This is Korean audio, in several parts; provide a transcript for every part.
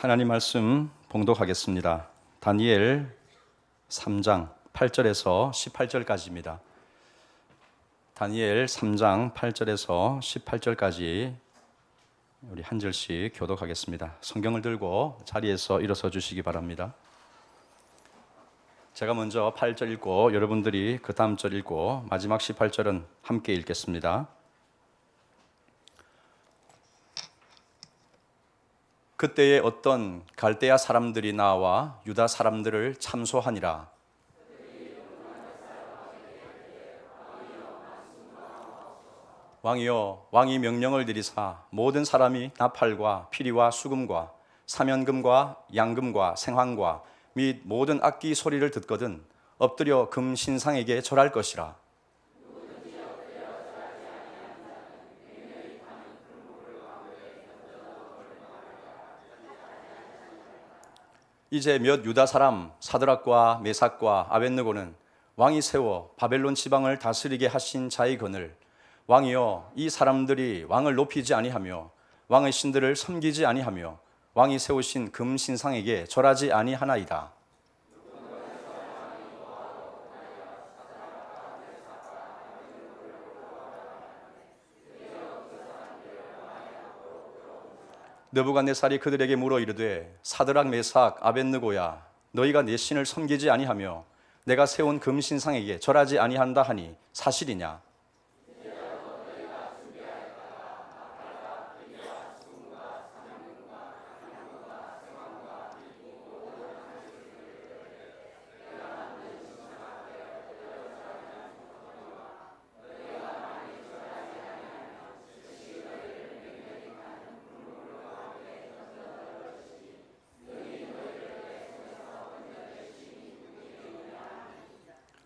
하나님 말씀 봉독하겠습니다. 다니엘 3장 8절에서 18절까지입니다. 다니엘 3장 8절에서 18절까지 우리 한 절씩 교독하겠습니다. 성경을 들고 자리에서 일어서 주시기 바랍니다. 제가 먼저 8절 읽고 여러분들이 그 다음 절 읽고 마지막 18절은 함께 읽겠습니다. 그때에 어떤 갈대아 사람들이 나와 유다 사람들을 참소하니라. 왕이여, 왕이 명령을 내리사 모든 사람이 나팔과 피리와 수금과 사면금과 양금과 생황과 및 모든 악기 소리를 듣거든 엎드려 금 신상에게 절할 것이라. 이제 몇 유다 사람 사드락과 메삭과 아벳느고는 왕이 세워 바벨론 지방을 다스리게 하신 자의 건을 왕이여, 이 사람들이 왕을 높이지 아니하며 왕의 신들을 섬기지 아니하며 왕이 세우신 금 신상에게 절하지 아니하나이다. 느부갓네살이 그들에게 물어 이르되 사드락 메삭 아벳느고야, 너희가 내 신을 섬기지 아니하며 내가 세운 금 신상에게 절하지 아니한다 하니 사실이냐?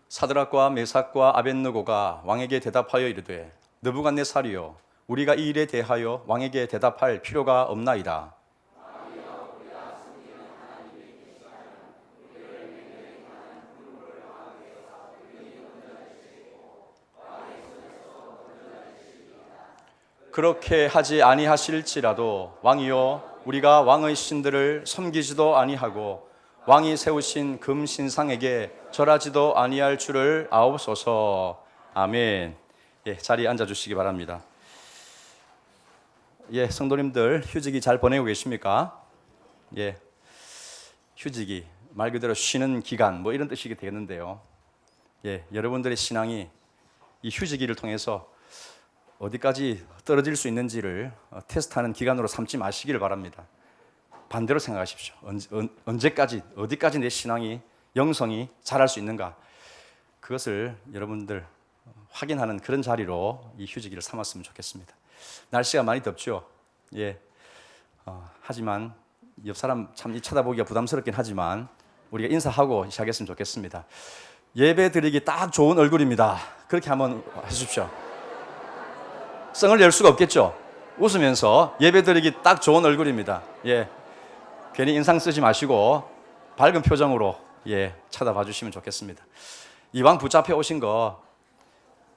사드락과 메삭과 아벳느고가 왕에게 대답하여 이르되 느부갓네살이여, 우리가 이 일에 대하여 왕에게 대답할 필요가 없나이다. 그렇게 하지 아니하실지라도 왕이여, 우리가 왕의 신들을 섬기지도 아니하고 왕이 세우신 금 신상에게 절하지도 아니할 줄을 아옵소서. 아멘. 예, 자리에 앉아 주시기 바랍니다. 예, 성도님들 휴직이 잘 보내고 계십니까? 예, 휴직이 말 그대로 쉬는 기간 뭐 이런 뜻이 되겠는데요. 예, 여러분들의 신앙이 이 휴직기를 통해서 어디까지 떨어질 수 있는지를 테스트하는 기간으로 삼지 마시기를 바랍니다. 반대로 생각하십시오. 언제까지, 어디까지 내 신앙이, 영성이 자랄 수 있는가, 그것을 여러분들 확인하는 그런 자리로 이 휴직기를 삼았으면 좋겠습니다. 날씨가 많이 덥죠. 예. 하지만 옆 사람 참 쳐다보기가 부담스럽긴 하지만 우리가 인사하고 시작했으면 좋겠습니다. 예배 드리기 딱 좋은 얼굴입니다. 그렇게 한번 해주십시오. 썽을 낼 수가 없겠죠. 웃으면서 예배 드리기 딱 좋은 얼굴입니다. 예. 괜히 인상 쓰지 마시고 밝은 표정으로 쳐다봐 주시면 좋겠습니다. 이왕 붙잡혀 오신 거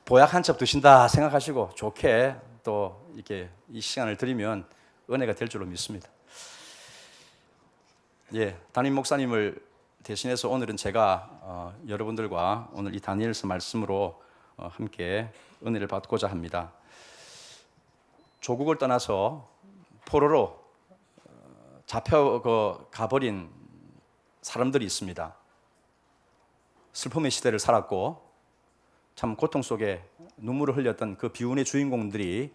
보약 한 첩 드신다 생각하시고 좋게 또 이렇게 이 시간을 드리면 은혜가 될 줄로 믿습니다. 예, 담임 목사님을 대신해서 오늘은 제가 여러분들과 오늘 이 다니엘서 말씀으로 함께 은혜를 받고자 합니다. 조국을 떠나서 포로로 잡혀 가버린 사람들이 있습니다. 슬픔의 시대를 살았고 참 고통 속에 눈물을 흘렸던 그 비운의 주인공들이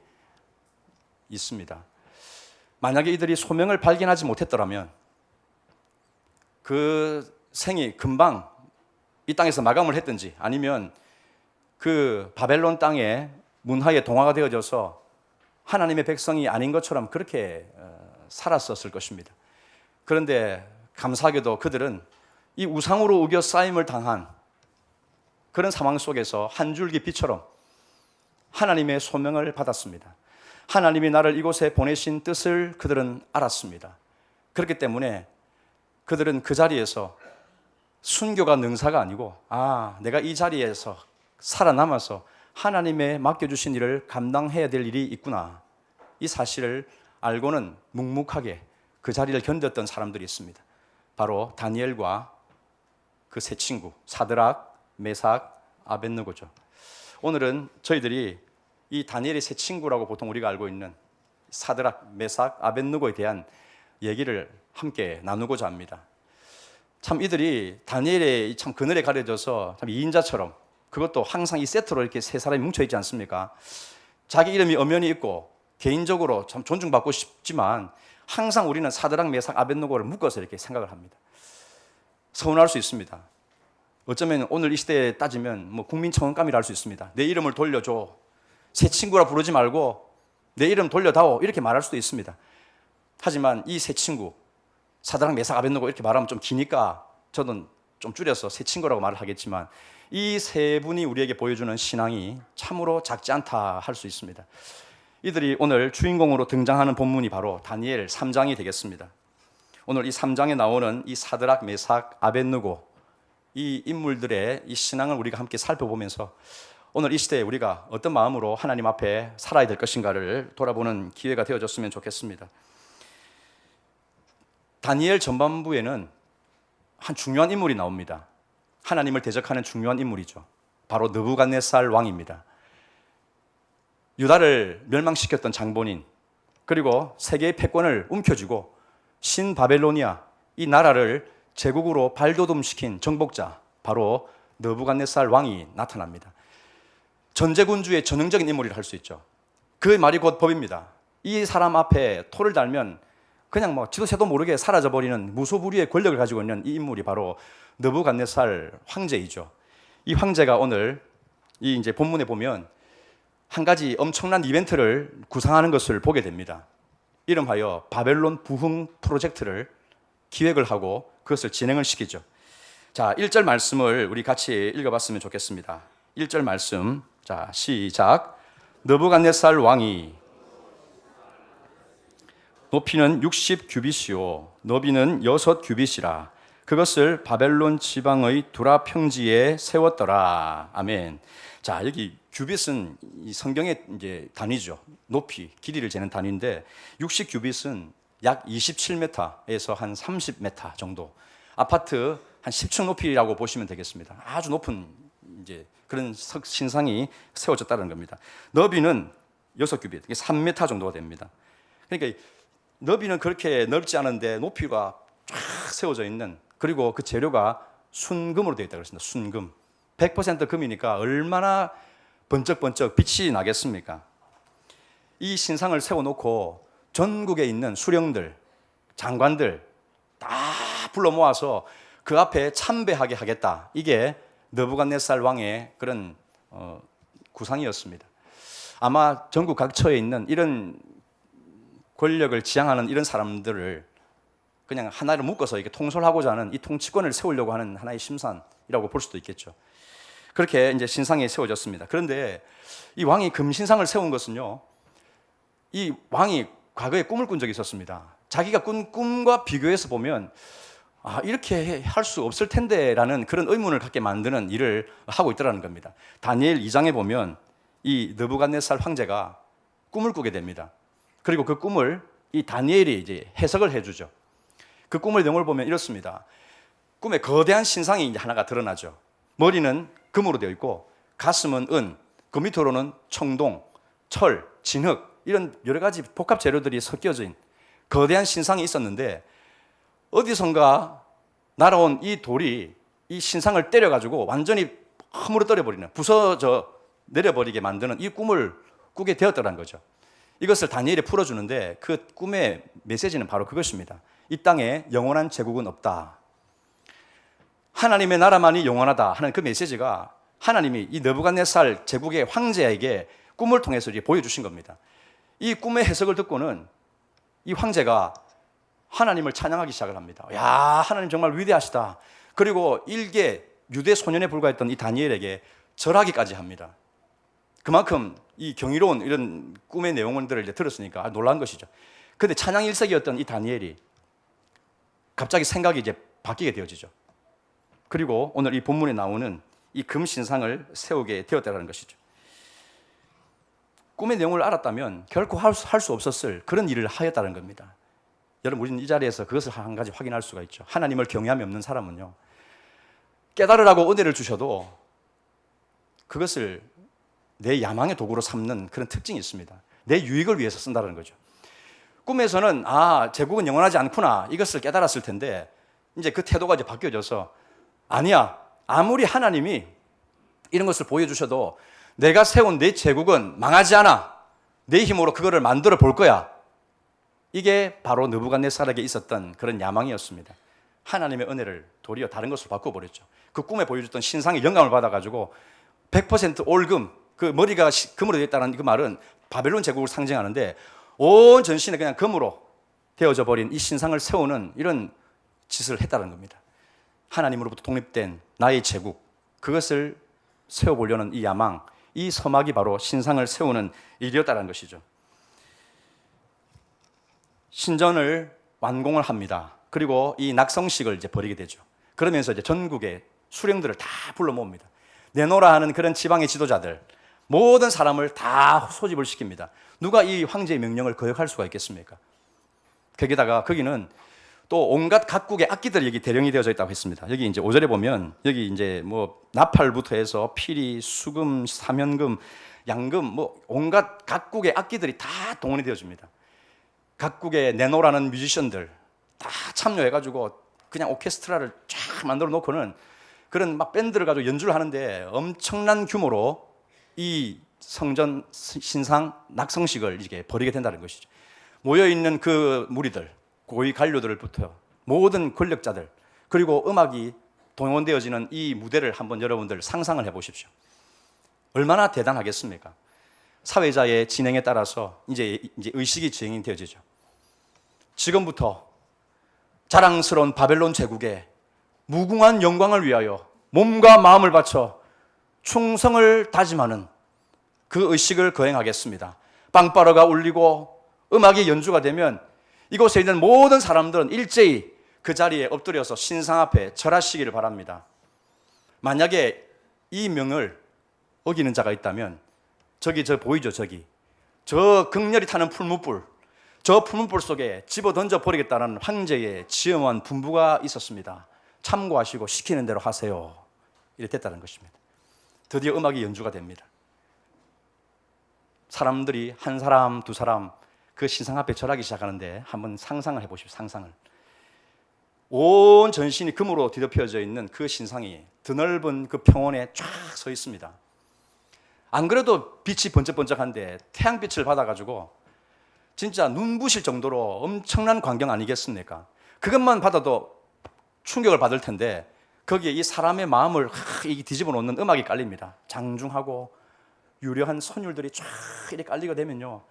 있습니다. 만약에 이들이 소명을 발견하지 못했더라면 그 생이 금방 이 땅에서 마감을 했든지 아니면 그 바벨론 땅의 문화에 동화가 되어져서 하나님의 백성이 아닌 것처럼 그렇게 살았었을 것입니다. 그런데 감사하게도 그들은 이 우상으로 우겨 쌓임을 당한 그런 상황 속에서 한 줄기 빛처럼 하나님의 소명을 받았습니다. 하나님이 나를 이곳에 보내신 뜻을 그들은 알았습니다. 그렇기 때문에 그들은 그 자리에서 순교가 능사가 아니고 내가 이 자리에서 살아남아서 하나님의 맡겨주신 일을 감당해야 될 일이 있구나, 이 사실을 알고는 묵묵하게 그 자리를 견뎠던 사람들이 있습니다. 바로 다니엘과 그 세 친구 사드락, 메삭, 아벳느고죠. 오늘은 저희들이 이 다니엘의 세 친구라고 보통 우리가 알고 있는 사드락, 메삭, 아벳느고에 대한 얘기를 함께 나누고자 합니다. 참 이들이 다니엘의 참 그늘에 가려져서 참 2인자처럼, 그것도 항상 이 세트로 이렇게 세 사람이 뭉쳐 있지 않습니까? 자기 이름이 엄연히 있고 개인적으로 참 존중받고 싶지만 항상 우리는 사드락, 메삭, 아벳느고를 묶어서 이렇게 생각을 합니다. 서운할 수 있습니다. 어쩌면 오늘 이 시대에 따지면 뭐 국민청원감이라 할 수 있습니다. 내 이름을 돌려줘, 새 친구라 부르지 말고 내 이름 돌려다오, 이렇게 말할 수도 있습니다. 하지만 이 세 친구 사드락, 메삭, 아벳느고 이렇게 말하면 좀 기니까 저는 좀 줄여서 세 친구라고 말을 하겠지만 이 세 분이 우리에게 보여주는 신앙이 참으로 작지 않다 할 수 있습니다. 이들이 오늘 주인공으로 등장하는 본문이 바로 다니엘 3장이 되겠습니다. 오늘 이 3장에 나오는 이 사드락, 메삭, 아벳느고 이 인물들의 이 신앙을 우리가 함께 살펴보면서 오늘 이 시대에 우리가 어떤 마음으로 하나님 앞에 살아야 될 것인가를 돌아보는 기회가 되어졌으면 좋겠습니다. 다니엘 전반부에는 한 중요한 인물이 나옵니다. 하나님을 대적하는 중요한 인물이죠. 바로 느부갓네살 왕입니다. 유다를 멸망시켰던 장본인, 그리고 세계의 패권을 움켜쥐고 신바벨로니아 이 나라를 제국으로 발돋움시킨 정복자, 바로 느부갓네살 왕이 나타납니다. 전제군주의 전형적인 인물이라 할 수 있죠. 그 말이 곧 법입니다. 이 사람 앞에 토를 달면 그냥 뭐 지도 새도 모르게 사라져버리는 무소불위의 권력을 가지고 있는 이 인물이 바로 느부갓네살 황제이죠. 이 황제가 오늘 이 이제 본문에 보면 한 가지 엄청난 이벤트를 구상하는 것을 보게 됩니다. 이름하여 바벨론 부흥 프로젝트를 기획을 하고 그것을 진행을 시키죠. 자, 1절 말씀을 우리 같이 읽어봤으면 좋겠습니다. 1절 말씀, 자, 시작. 느부갓네살 왕이 높이는 60규빗이요 너비는 6규빗이라 그것을 바벨론 지방의 두라 평지에 세웠더라. 아멘. 자, 여기 규빗은 이 성경의 이제 단위죠. 높이, 길이를 재는 단위인데 60규빗은 약 27m에서 한 30m 정도. 아파트 한 10층 높이라고 보시면 되겠습니다. 아주 높은 이제 그런 신상이 세워졌다는 겁니다. 너비는 6규빗, 이게 3m 정도가 됩니다. 그러니까 너비는 그렇게 넓지 않은데 높이가 쫙 세워져 있는, 그리고 그 재료가 순금으로 되어 있다고 했습니다. 순금. 100% 금이니까 얼마나 번쩍번쩍 빛이 나겠습니까? 이 신상을 세워놓고 전국에 있는 수령들, 장관들 다 불러 모아서 그 앞에 참배하게 하겠다. 이게 느부갓네살 왕의 그런 구상이었습니다. 아마 전국 각처에 있는 이런 권력을 지향하는 이런 사람들을 그냥 하나를 묶어서 이렇게 통솔하고자 하는 이 통치권을 세우려고 하는 하나의 심산이라고 볼 수도 있겠죠. 그렇게 이제 신상이 세워졌습니다. 그런데 이 왕이 금신상을 세운 것은요, 이 왕이 과거에 꿈을 꾼 적이 있었습니다. 자기가 꾼 꿈과 비교해서 보면 이렇게 할 수 없을 텐데라는 그런 의문을 갖게 만드는 일을 하고 있더라는 겁니다. 다니엘 2장에 보면 이 느부갓네살 황제가 꿈을 꾸게 됩니다. 그리고 그 꿈을 이 다니엘이 이제 해석을 해주죠. 그 꿈의 내용을 보면 이렇습니다. 꿈에 거대한 신상이 이제 하나가 드러나죠. 머리는 금으로 되어 있고 가슴은 은, 그 밑으로는 청동, 철, 진흙 이런 여러 가지 복합 재료들이 섞여진 거대한 신상이 있었는데 어디선가 날아온 이 돌이 이 신상을 때려가지고 완전히 허물어뜨려 버리는, 부서져 내려버리게 만드는 이 꿈을 꾸게 되었더라는 거죠. 이것을 다니엘이 풀어주는데 그 꿈의 메시지는 바로 그것입니다. 이 땅에 영원한 제국은 없다. 하나님의 나라만이 영원하다 하는 그 메시지가 하나님이 이 느부갓네살 제국의 황제에게 꿈을 통해서 이제 보여주신 겁니다. 이 꿈의 해석을 듣고는 이 황제가 하나님을 찬양하기 시작을 합니다. 야, 하나님 정말 위대하시다. 그리고 일개 유대 소년에 불과했던 이 다니엘에게 절하기까지 합니다. 그만큼 이 경이로운 이런 꿈의 내용들을 이제 들었으니까 놀란 것이죠. 그런데 찬양 일색이었던 이 다니엘이 갑자기 생각이 이제 바뀌게 되어지죠. 그리고 오늘 이 본문에 나오는 이 금신상을 세우게 되었다는 것이죠. 꿈의 내용을 알았다면 결코 할 수 없었을 그런 일을 하였다는 겁니다. 여러분, 우리는 이 자리에서 그것을 한 가지 확인할 수가 있죠. 하나님을 경외함이 없는 사람은요, 깨달으라고 은혜를 주셔도 그것을 내 야망의 도구로 삼는 그런 특징이 있습니다. 내 유익을 위해서 쓴다는 거죠. 꿈에서는 제국은 영원하지 않구나, 이것을 깨달았을 텐데 이제 그 태도가 이제 바뀌어져서, 아니야, 아무리 하나님이 이런 것을 보여주셔도 내가 세운 내 제국은 망하지 않아. 내 힘으로 그거를 만들어 볼 거야. 이게 바로 느부갓네살에게 있었던 그런 야망이었습니다. 하나님의 은혜를 도리어 다른 것으로 바꿔버렸죠. 그 꿈에 보여줬던 신상의 영감을 받아가지고 100% 올금, 그 머리가 금으로 되어 있다는 그 말은 바벨론 제국을 상징하는데, 온 전신에 그냥 금으로 되어져 버린 이 신상을 세우는 이런 짓을 했다는 겁니다. 하나님으로부터 독립된 나의 제국, 그것을 세워보려는 이 야망, 이 서막이 바로 신상을 세우는 일이었다는 것이죠. 신전을 완공을 합니다. 그리고 이 낙성식을 이제 벌이게 되죠. 그러면서 이제 전국의 수령들을 다 불러 모읍니다. 내노라 하는 그런 지방의 지도자들, 모든 사람을 다 소집을 시킵니다. 누가 이 황제의 명령을 거역할 수가 있겠습니까? 거기다가 거기는 또 온갖 각국의 악기들이 여기 대령이 되어져 있다고 했습니다. 여기 이제 5절에 보면 여기 이제 뭐 나팔부터 해서 피리, 수금, 사면금, 양금, 뭐 온갖 각국의 악기들이 다 동원이 되어집니다. 각국의 내노라는 뮤지션들 다 참여해가지고 그냥 오케스트라를 쫙 만들어 놓고는 그런 막 밴드를 가지고 연주를 하는데, 엄청난 규모로 이 성전 신상 낙성식을 이렇게 벌이게 된다는 것이죠. 모여있는 그 무리들, 고위 관료들부터 모든 권력자들, 그리고 음악이 동원되어지는 이 무대를 한번 여러분들 상상을 해보십시오. 얼마나 대단하겠습니까? 사회자의 진행에 따라서 이제 의식이 진행되어지죠. 지금부터 자랑스러운 바벨론 제국의 무궁한 영광을 위하여 몸과 마음을 바쳐 충성을 다짐하는 그 의식을 거행하겠습니다. 빵빠라가 울리고 음악이 연주가 되면 이곳에 있는 모든 사람들은 일제히 그 자리에 엎드려서 신상 앞에 절하시기를 바랍니다. 만약에 이 명을 어기는 자가 있다면, 저기 저 보이죠? 저 극렬히 타는 풀무불, 저 풀무불 속에 집어 던져 버리겠다는 황제의 지엄한 분부가 있었습니다. 참고하시고 시키는 대로 하세요. 이렇게 됐다는 것입니다. 드디어 음악이 연주가 됩니다. 사람들이 한 사람, 두 사람 그 신상 앞에 절하기 시작하는데, 한번 상상을 해보십시오. 상상을. 온 전신이 금으로 뒤덮여져 있는 그 신상이 드넓은 그 평원에 쫙 서 있습니다. 안 그래도 빛이 번쩍번쩍한데 태양빛을 받아가지고 진짜 눈부실 정도로 엄청난 광경 아니겠습니까? 그것만 받아도 충격을 받을 텐데, 거기에 이 사람의 마음을 뒤집어 놓는 음악이 깔립니다. 장중하고 유려한 선율들이 쫙 이렇게 깔리게 되면요,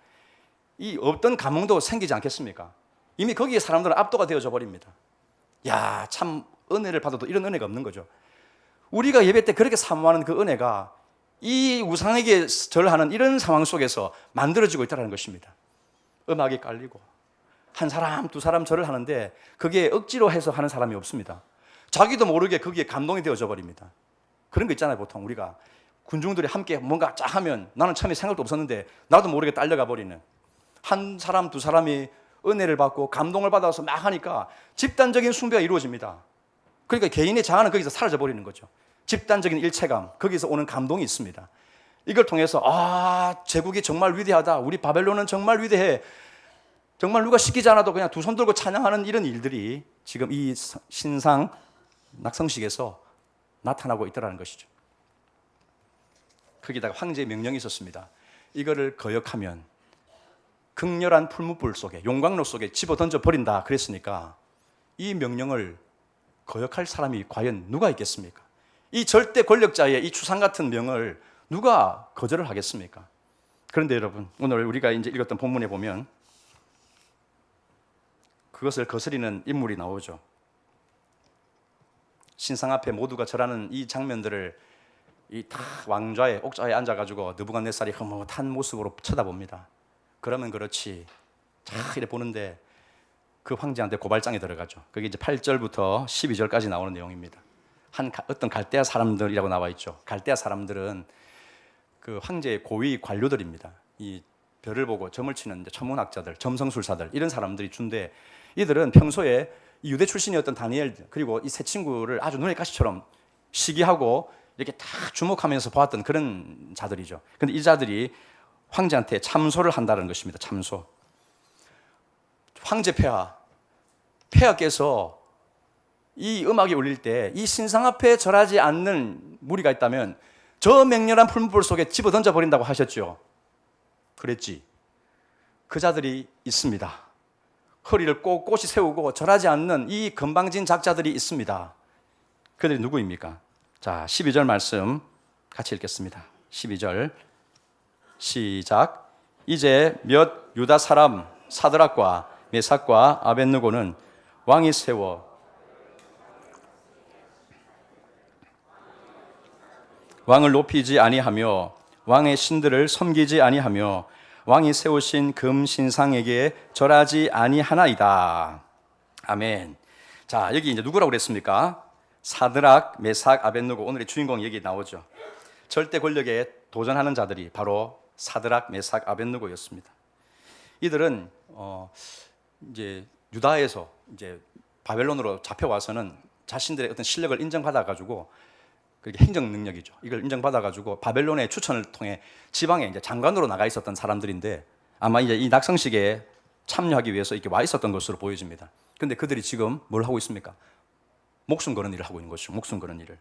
이 없던 감흥도 생기지 않겠습니까? 이미 거기에 사람들은 압도가 되어져 버립니다. 야, 참 은혜를 받아도 이런 은혜가 없는 거죠. 우리가 예배 때 그렇게 사모하는 그 은혜가 이 우상에게 절하는 이런 상황 속에서 만들어지고 있다는 것입니다. 음악이 깔리고 한 사람, 두 사람 절을 하는데 그게 억지로 해서 하는 사람이 없습니다. 자기도 모르게 거기에 감동이 되어져 버립니다. 그런 거 있잖아요. 보통 우리가 군중들이 함께 뭔가 쫙 하면 나는 처음에 생각도 없었는데 나도 모르게 딸려가 버리는, 한 사람, 두 사람이 은혜를 받고 감동을 받아서 막 하니까 집단적인 숭배가 이루어집니다. 그러니까 개인의 자아는 거기서 사라져 버리는 거죠. 집단적인 일체감, 거기서 오는 감동이 있습니다. 이걸 통해서 제국이 정말 위대하다, 우리 바벨론은 정말 위대해, 정말 누가 시키지 않아도 그냥 두 손 들고 찬양하는 이런 일들이 지금 이 신상 낙성식에서 나타나고 있다는 것이죠. 거기다가 황제의 명령이 있었습니다. 이거를 거역하면 극렬한 풀무불 속에, 용광로 속에 집어 던져 버린다 그랬으니까 이 명령을 거역할 사람이 과연 누가 있겠습니까? 이 절대 권력자의 이 추상 같은 명을 누가 거절을 하겠습니까? 그런데 여러분, 오늘 우리가 이제 읽었던 본문에 보면 그것을 거스리는 인물이 나오죠. 신상 앞에 모두가 절하는 이 장면들을 이 다 왕좌에, 옥좌에 앉아가지고 느부갓네살이 흐뭇한 모습으로 쳐다봅니다. 그러면 그렇지, 자 이래 보는데 그 황제한테 고발장이 들어가죠. 그게 이제 8절부터 12절까지 나오는 내용입니다. 어떤 갈대아 사람들이라고 나와 있죠. 갈대아 사람들은 그 황제의 고위 관료들입니다. 이 별을 보고 점을 치는 천문학자들, 점성술사들, 이런 사람들이 준데, 이들은 평소에 이 유대 출신이었던 다니엘 그리고 이 세 친구를 아주 눈의 가시처럼 시기하고 이렇게 다 주목하면서 보았던 그런 자들이죠. 그런데 이 자들이 황제한테 참소를 한다는 것입니다. 참소. 황제 폐하께서 이 음악이 울릴 때 이 신상 앞에 절하지 않는 무리가 있다면 저 맹렬한 풀무불 속에 집어던져 버린다고 하셨죠. 그랬지. 그 자들이 있습니다. 허리를 꼿꼿이 세우고 절하지 않는 이 건방진 작자들이 있습니다. 그들이 누구입니까? 자, 12절 말씀 같이 읽겠습니다. 12절 시작. 이제 몇 유다 사람 사드락과 메삭과 아벳느고는 왕이 세워 왕을 높이지 아니하며 왕의 신들을 섬기지 아니하며 왕이 세우신 금 신상에게 절하지 아니하나이다. 아멘. 자, 여기 이제 누구라고 그랬습니까? 사드락, 메삭, 아벳느고. 오늘의 주인공 얘기 나오죠. 절대 권력에 도전하는 자들이 바로 사드락, 메삭, 아벳느고였습니다. 이들은 이제 유다에서 이제 바벨론으로 잡혀와서는 자신들의 어떤 실력을 인정받아 가지고 그게 행정 능력이죠. 이걸 인정받아 가지고 바벨론의 추천을 통해 지방에 이제 장관으로 나가 있었던 사람들인데 아마 이제 이 낙성식에 참여하기 위해서 이렇게 와 있었던 것으로 보여집니다. 그런데 그들이 지금 뭘 하고 있습니까? 목숨 거는 일을 하고 있는 것이죠. 목숨 거는 일을.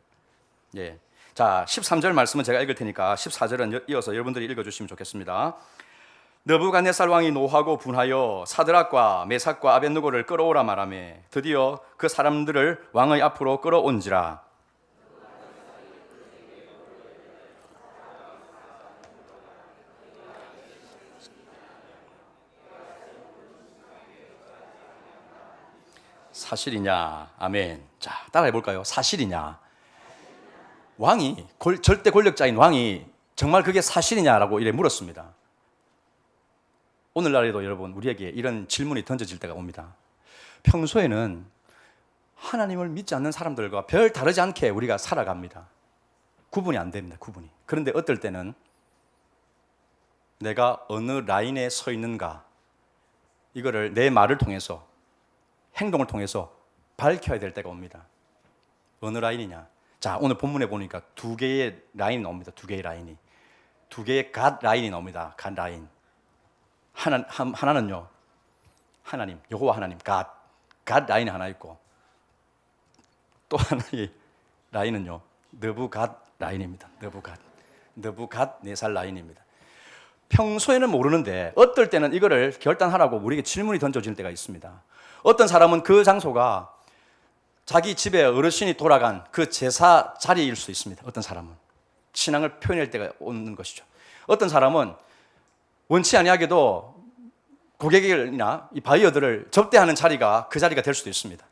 예. 자, 13절 말씀은 제가 읽을 테니까 14절은 이어서 여러분들이 읽어주시면 좋겠습니다. 느부갓네살 왕이 노하고 분하여 사드락과 메삭과 아벳느고를 끌어오라 말하며 드디어 그 사람들을 왕의 앞으로 끌어온지라. 사실이냐? 아멘. 자, 따라해 볼까요? 사실이냐? 왕이 절대 권력자인 왕이 정말 그게 사실이냐라고 이래 물었습니다. 오늘날에도 여러분 우리에게 이런 질문이 던져질 때가 옵니다. 평소에는 하나님을 믿지 않는 사람들과 별 다르지 않게 우리가 살아갑니다. 구분이 안 됩니다. 구분이. 그런데 어떨 때는 내가 어느 라인에 서 있는가 이거를 내 말을 통해서 행동을 통해서 밝혀야 될 때가 옵니다. 어느 라인이냐? 자, 오늘 본문에 보니까 두 개의 라인이 나옵니다. 두 개의 라인이. 두 개의 갓 라인이 나옵니다. 갓 라인. 하나는요. 하나님, 여호와 하나님, 갓 라인이 하나 있고 또 하나의 라인은요. 느부갓 라인입니다. 느부갓네살 라인입니다. 평소에는 모르는데 어떨 때는 이거를 결단하라고 우리에게 질문이 던져질 때가 있습니다. 어떤 사람은 그 장소가 자기 집에 어르신이 돌아간 그 제사 자리일 수 있습니다. 어떤 사람은 신앙을 표현할 때가 오는 것이죠. 어떤 사람은 원치 아니하게도 고객이나 이 바이어들을 접대하는 자리가 그 자리가 될 수도 있습니다.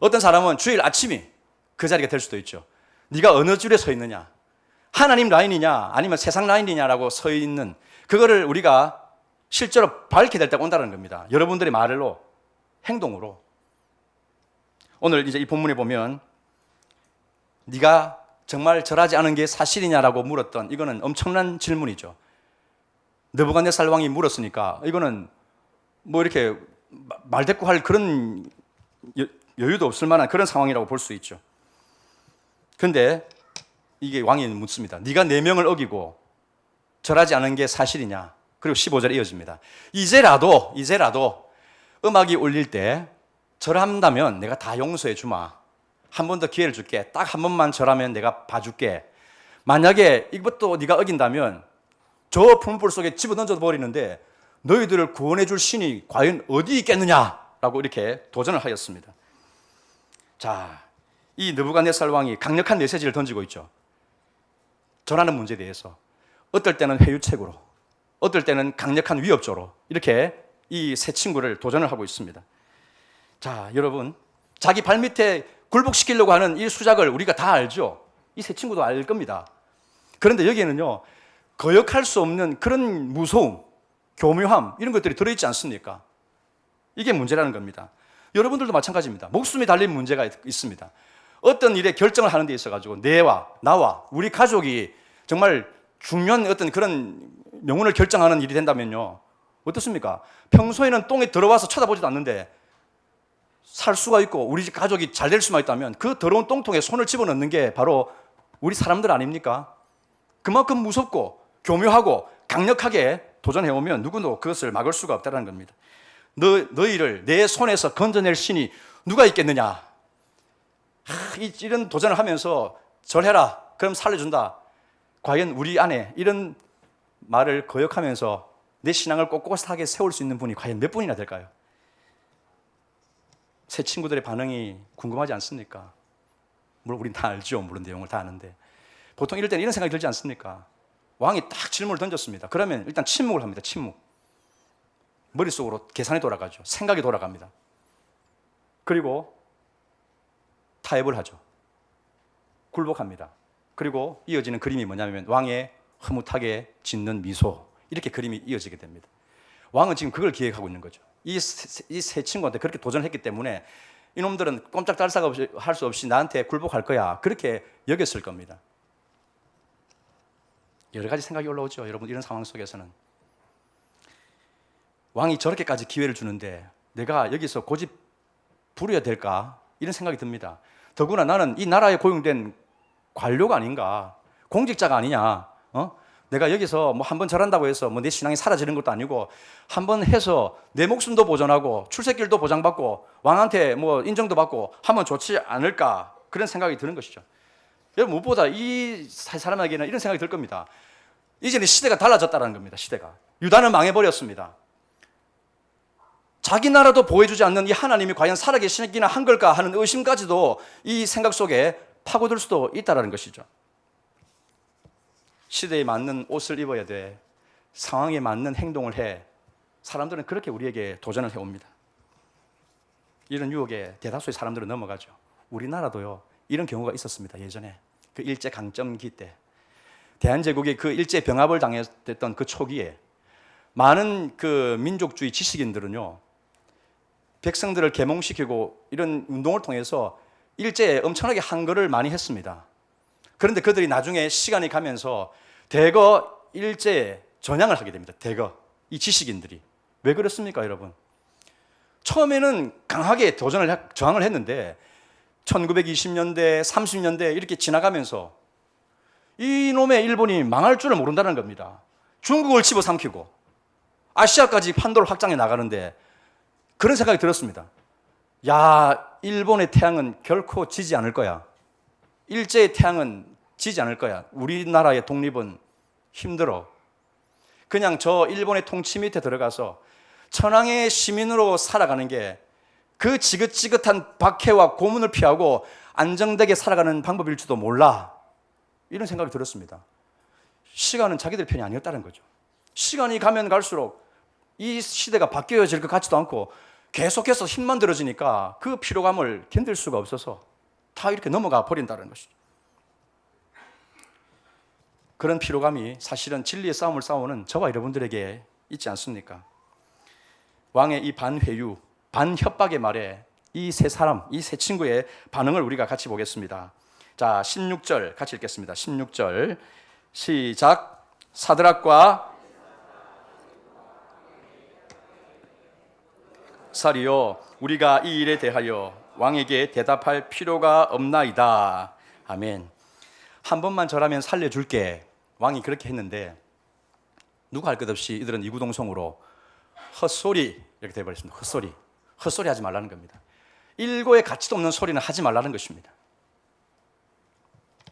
어떤 사람은 주일 아침이 그 자리가 될 수도 있죠. 네가 어느 줄에 서 있느냐, 하나님 라인이냐 아니면 세상 라인이냐라고 서 있는 그거를 우리가 실제로 밝게 될 때가 온다는 겁니다. 여러분들의 말로, 행동으로. 오늘 이제 이 본문에 보면 네가 정말 절하지 않은 게 사실이냐라고 물었던 이거는 엄청난 질문이죠. 느부갓네살 왕이 물었으니까 이거는 뭐 이렇게 말대꾸할 그런 여유도 없을 만한 그런 상황이라고 볼 수 있죠. 그런데 이게 왕이 묻습니다. 네가 내 명을 어기고 절하지 않은 게 사실이냐? 그리고 15절에 이어집니다. 이제라도 음악이 울릴 때 절한다면 내가 다 용서해 주마. 한 번 더 기회를 줄게. 딱 한 번만 절하면 내가 봐줄게. 만약에 이것도 네가 어긴다면 저 풀무불 속에 집어던져 버리는데 너희들을 구원해 줄 신이 과연 어디 있겠느냐라고 이렇게 도전을 하였습니다. 자, 이 느부갓네살 왕이 강력한 메시지를 던지고 있죠. 절하는 문제에 대해서 어떨 때는 회유책으로, 어떨 때는 강력한 위협조로 이렇게 이 세 친구를 도전을 하고 있습니다. 자, 여러분, 자기 발밑에 굴복시키려고 하는 이 수작을 우리가 다 알죠. 이 세 친구도 알 겁니다. 그런데 여기에는요, 거역할 수 없는 그런 무서움, 교묘함 이런 것들이 들어있지 않습니까? 이게 문제라는 겁니다. 여러분들도 마찬가지입니다. 목숨이 달린 문제가 있습니다. 어떤 일에 결정을 하는 데 있어가지고 나와 우리 가족이 정말 중요한 어떤 그런 영혼을 결정하는 일이 된다면요, 어떻습니까? 평소에는 똥에 들어와서 쳐다보지도 않는데 살 수가 있고 우리 집 가족이 잘 될 수만 있다면 그 더러운 똥통에 손을 집어넣는 게 바로 우리 사람들 아닙니까? 그만큼 무섭고 교묘하고 강력하게 도전해오면 누구도 그것을 막을 수가 없다는 겁니다. 너희를 내 손에서 건져낼 신이 누가 있겠느냐? 이런 도전을 하면서 절해라. 그럼 살려준다. 과연 우리 안에 이런 말을 거역하면서 내 신앙을 꼿꼿하게 세울 수 있는 분이 과연 몇 분이나 될까요? 새 친구들의 반응이 궁금하지 않습니까? 물론 우린 다 알죠. 물론 내용을 다 아는데 보통 이럴 때는 이런 생각이 들지 않습니까? 왕이 딱 질문을 던졌습니다. 그러면 일단 침묵을 합니다. 침묵. 머릿속으로 계산이 돌아가죠. 생각이 돌아갑니다. 그리고 타협을 하죠. 굴복합니다. 그리고 이어지는 그림이 뭐냐면 왕의 흐뭇하게 짓는 미소, 이렇게 그림이 이어지게 됩니다. 왕은 지금 그걸 기획하고 있는 거죠. 이 세 친구한테 그렇게 도전했기 때문에 이놈들은 꼼짝달싹 없이 할 수 없이 나한테 굴복할 거야, 그렇게 여겼을 겁니다. 여러 가지 생각이 올라오죠. 여러분, 이런 상황 속에서는 왕이 저렇게까지 기회를 주는데 내가 여기서 고집 부려야 될까, 이런 생각이 듭니다. 더구나 나는 이 나라에 고용된 관료가 아닌가, 공직자가 아니냐. 내가 여기서 뭐 한 번 절한다고 해서 뭐 내 신앙이 사라지는 것도 아니고, 한 번 해서 내 목숨도 보존하고 출세길도 보장받고 왕한테 뭐 인정도 받고 하면 좋지 않을까, 그런 생각이 드는 것이죠. 여러분, 무엇보다 이 사람에게는 이런 생각이 들 겁니다. 이제는 시대가 달라졌다는 겁니다. 시대가. 유다는 망해버렸습니다. 자기 나라도 보호해주지 않는 이 하나님이 과연 살아계시기나 한 걸까 하는 의심까지도 이 생각 속에 파고들 수도 있다는 것이죠. 시대에 맞는 옷을 입어야 돼. 상황에 맞는 행동을 해. 사람들은 그렇게 우리에게 도전을 해옵니다. 이런 유혹에 대다수의 사람들은 넘어가죠. 우리나라도요, 이런 경우가 있었습니다. 예전에 그 일제강점기 때 대한제국이 그 일제 병합을 당했던 그 초기에 많은 그 민족주의 지식인들은요, 백성들을 계몽시키고 이런 운동을 통해서 일제에 엄청나게 한거를 많이 했습니다. 그런데 그들이 나중에 시간이 가면서 대거 일제에 전향을 하게 됩니다. 대거 이 지식인들이. 왜 그렇습니까, 여러분? 처음에는 강하게 저항을 했는데 1920년대, 30년대 이렇게 지나가면서 이놈의 일본이 망할 줄을 모른다는 겁니다. 중국을 집어삼키고 아시아까지 판도를 확장해 나가는데 그런 생각이 들었습니다. 야, 일본의 태양은 결코 지지 않을 거야. 일제의 태양은 지지 않을 거야. 우리나라의 독립은 힘들어. 그냥 저 일본의 통치 밑에 들어가서 천황의 시민으로 살아가는 게 그 지긋지긋한 박해와 고문을 피하고 안정되게 살아가는 방법일지도 몰라. 이런 생각이 들었습니다. 시간은 자기들 편이 아니었다는 거죠. 시간이 가면 갈수록 이 시대가 바뀌어질 것 같지도 않고 계속해서 힘만 들어지니까 그 피로감을 견딜 수가 없어서 다 이렇게 넘어가 버린다는 것이죠. 그런 피로감이 사실은 진리의 싸움을 싸우는 저와 여러분들에게 있지 않습니까? 왕의 이 반회유, 반협박의 말에 이 세 사람, 이 세 친구의 반응을 우리가 같이 보겠습니다. 자, 16절 같이 읽겠습니다. 16절 시작. 사드락과 사리요, 우리가 이 일에 대하여 왕에게 대답할 필요가 없나이다. 아멘. 한 번만 절하면 살려줄게. 왕이 그렇게 했는데 누가 할 것 없이 이들은 이구동성으로 헛소리 이렇게 되어버렸습니다. 헛소리 하지 말라는 겁니다. 일고의 가치도 없는 소리는 하지 말라는 것입니다.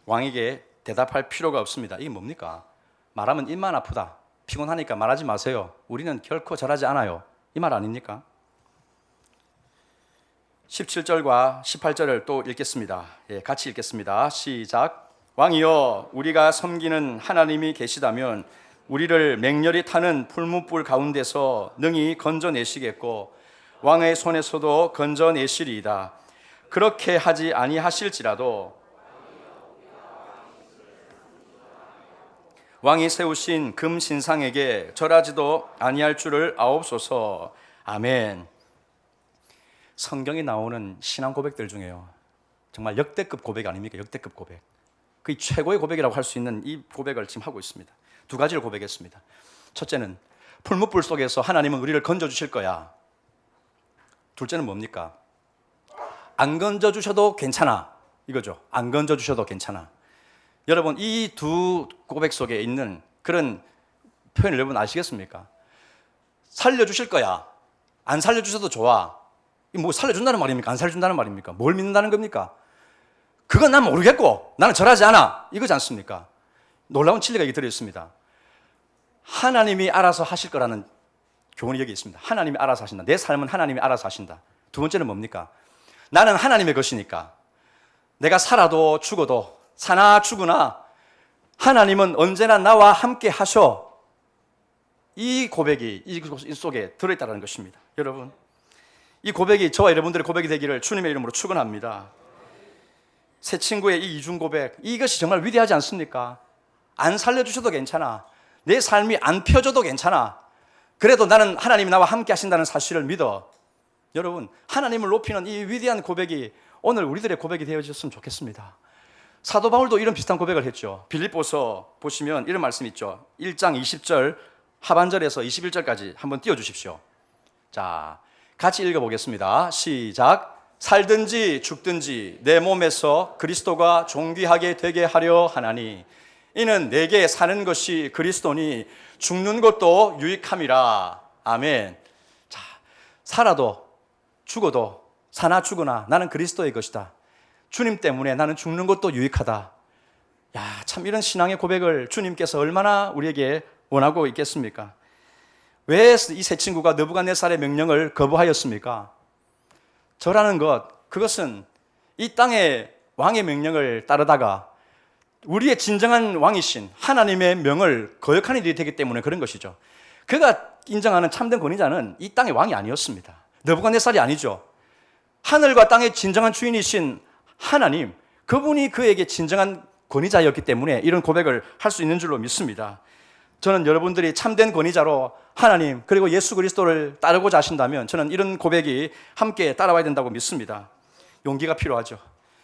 왕에게 대답할 필요가 없습니다. 이게 뭡니까? 말하면 입만 아프다. 피곤하니까 말하지 마세요. 우리는 결코 절하지 않아요. 이 말 아닙니까? 17절과 18절을 또 읽겠습니다. 같이 읽겠습니다. 시작. 왕이여, 우리가 섬기는 하나님이 계시다면 우리를 맹렬히 타는 풀무불 가운데서 능히 건져내시겠고 왕의 손에서도 건져내시리이다. 그렇게 하지 아니하실지라도 왕이 세우신 금 신상에게 절하지도 아니할 줄을 아옵소서. 아멘. 성경에 나오는 신앙 고백들 중에요, 정말 역대급 고백 아닙니까? 역대급 고백. 그 최고의 고백이라고 할 수 있는 이 고백을 지금 하고 있습니다. 두 가지를 고백했습니다. 첫째는 풀무불 속에서 하나님은 우리를 건져주실 거야. 둘째는 뭡니까? 안 건져주셔도 괜찮아. 이거죠. 안 건져주셔도 괜찮아. 여러분, 이 두 고백 속에 있는 그런 표현을 여러분 아시겠습니까? 살려주실 거야. 안 살려주셔도 좋아. 뭐 살려준다는 말입니까? 안 살려준다는 말입니까? 뭘 믿는다는 겁니까? 그건 난 모르겠고 나는 절하지 않아. 이거지 않습니까? 놀라운 진리가 여기 들어있습니다. 하나님이 알아서 하실 거라는 교훈이 여기 있습니다. 하나님이 알아서 하신다. 내 삶은 하나님이 알아서 하신다. 두 번째는 뭡니까? 나는 하나님의 것이니까 내가 살아도 죽어도 사나 죽으나 하나님은 언제나 나와 함께 하셔. 이 고백이 이 속에 들어있다는 것입니다. 여러분, 이 고백이 저와 여러분들의 고백이 되기를 주님의 이름으로 축원합니다. 새 친구의 이 이중 고백, 이것이 정말 위대하지 않습니까? 안 살려주셔도 괜찮아. 내 삶이 안 펴져도 괜찮아. 그래도 나는 하나님이 나와 함께 하신다는 사실을 믿어. 여러분, 하나님을 높이는 이 위대한 고백이 오늘 우리들의 고백이 되어졌으면 좋겠습니다. 사도 바울도 이런 비슷한 고백을 했죠. 빌립보서 보시면 이런 말씀이 있죠. 1장 20절 하반절에서 21절까지 한번 띄워주십시오. 자, 같이 읽어보겠습니다. 시작. 살든지 죽든지 내 몸에서 그리스도가 존귀하게 되게 하려 하나니 이는 내게 사는 것이 그리스도니 죽는 것도 유익함이라. 아멘. 자, 살아도 죽어도 사나 죽으나 나는 그리스도의 것이다. 주님 때문에 나는 죽는 것도 유익하다. 야, 참 이런 신앙의 고백을 주님께서 얼마나 우리에게 원하고 있겠습니까? 왜 이 세 친구가 느부갓네살의 명령을 거부하였습니까? 저라는 것, 그것은 이 땅의 왕의 명령을 따르다가 우리의 진정한 왕이신 하나님의 명을 거역하는 일이 되기 때문에 그런 것이죠. 그가 인정하는 참된 권위자는 이 땅의 왕이 아니었습니다. 느부갓네살이 아니죠. 하늘과 땅의 진정한 주인이신 하나님, 그분이 그에게 진정한 권위자였기 때문에 이런 고백을 할 수 있는 줄로 믿습니다. 저는 여러분들이 참된 권위자로 하나님 그리고 예수 그리스도를 따르고자 하신다면 저는 이런 고백이 함께 따라와야 된다고 믿습니다. 용기가 필요하죠.